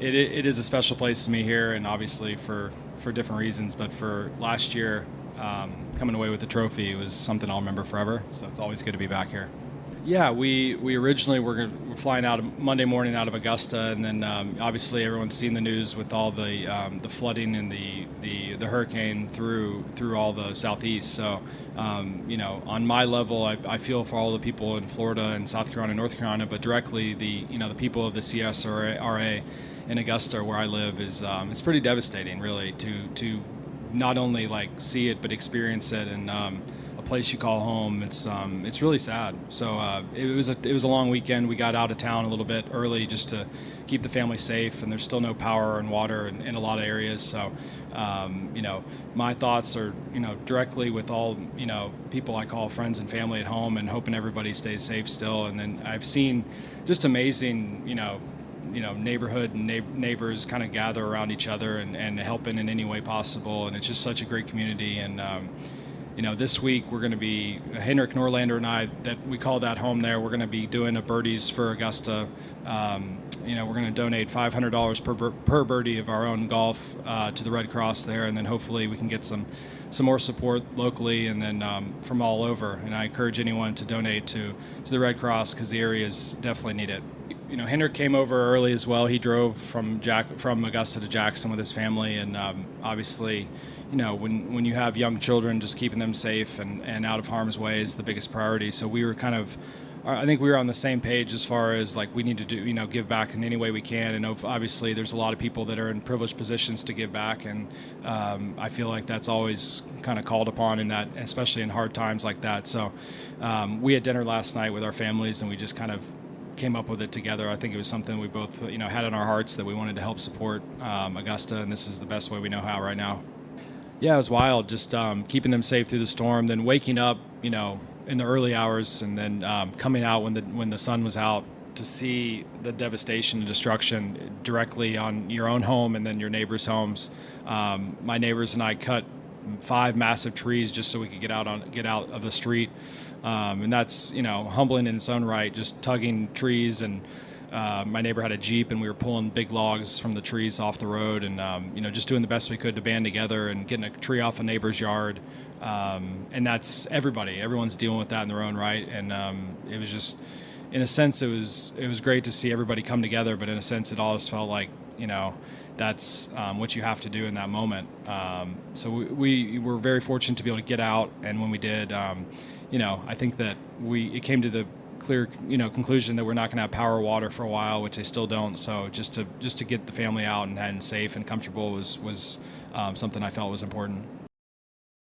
it is a special place to me here, and obviously for different reasons. But for last year, coming away with the trophy was something I'll remember forever. So it's always good to be back here. Yeah, we originally were flying out Monday morning out of Augusta, and then obviously everyone's seen the news with all the flooding and the hurricane through all the southeast. So on my level, I feel for all the people in Florida and South Carolina and North Carolina, but directly the people of the CSRA in Augusta where I live is it's pretty devastating, really, to not only like see it but experience it, and place you call home. It's really sad. So it was a long weekend. We got out of town a little bit early just to keep the family safe, and there's still no power and water in a lot of areas. So my thoughts are directly with all people I call friends and family at home, and hoping everybody stays safe still. And then I've seen just amazing neighborhood and neighbors kind of gather around each other and helping in any way possible, and it's just such a great community. And this week we're going to be, Henrik Norlander and I, that we call that home there, we're going to be doing a Birdies for Augusta. We're going to donate $500 per birdie of our own golf to the Red Cross there, and then hopefully we can get some more support locally and then from all over. And I encourage anyone to donate to the Red Cross because the areas definitely need it. Henrik came over early as well. He drove from Augusta to Jackson with his family, and obviously, when you have young children, just keeping them safe and out of harm's way is the biggest priority. So we were I think we were on the same page as far as like we need to do, give back in any way we can. And obviously there's a lot of people that are in privileged positions to give back. And I feel like that's always kind of called upon in that, especially in hard times like that. So we had dinner last night with our families, and we just kind of came up with it together. I think it was something we both, had in our hearts that we wanted to help support Augusta. And this is the best way we know how right now. Yeah, it was wild, just keeping them safe through the storm, then waking up, in the early hours, and then coming out when the sun was out to see the devastation and destruction directly on your own home and then your neighbors' homes. My neighbors and I cut 5 massive trees just so we could get out of the street, and that's humbling in its own right. Just tugging trees, and my neighbor had a Jeep, and we were pulling big logs from the trees off the road, and just doing the best we could to band together and getting a tree off a neighbor's yard. And that's everyone's dealing with that in their own right. And it was just, in a sense, it was great to see everybody come together, but in a sense it always felt like that's what you have to do in that moment. So we were very fortunate to be able to get out, and when we did, I think that it came to the clear conclusion that we're not going to have power or water for a while, which they still don't. So just to get the family out and safe and comfortable was something I felt was important.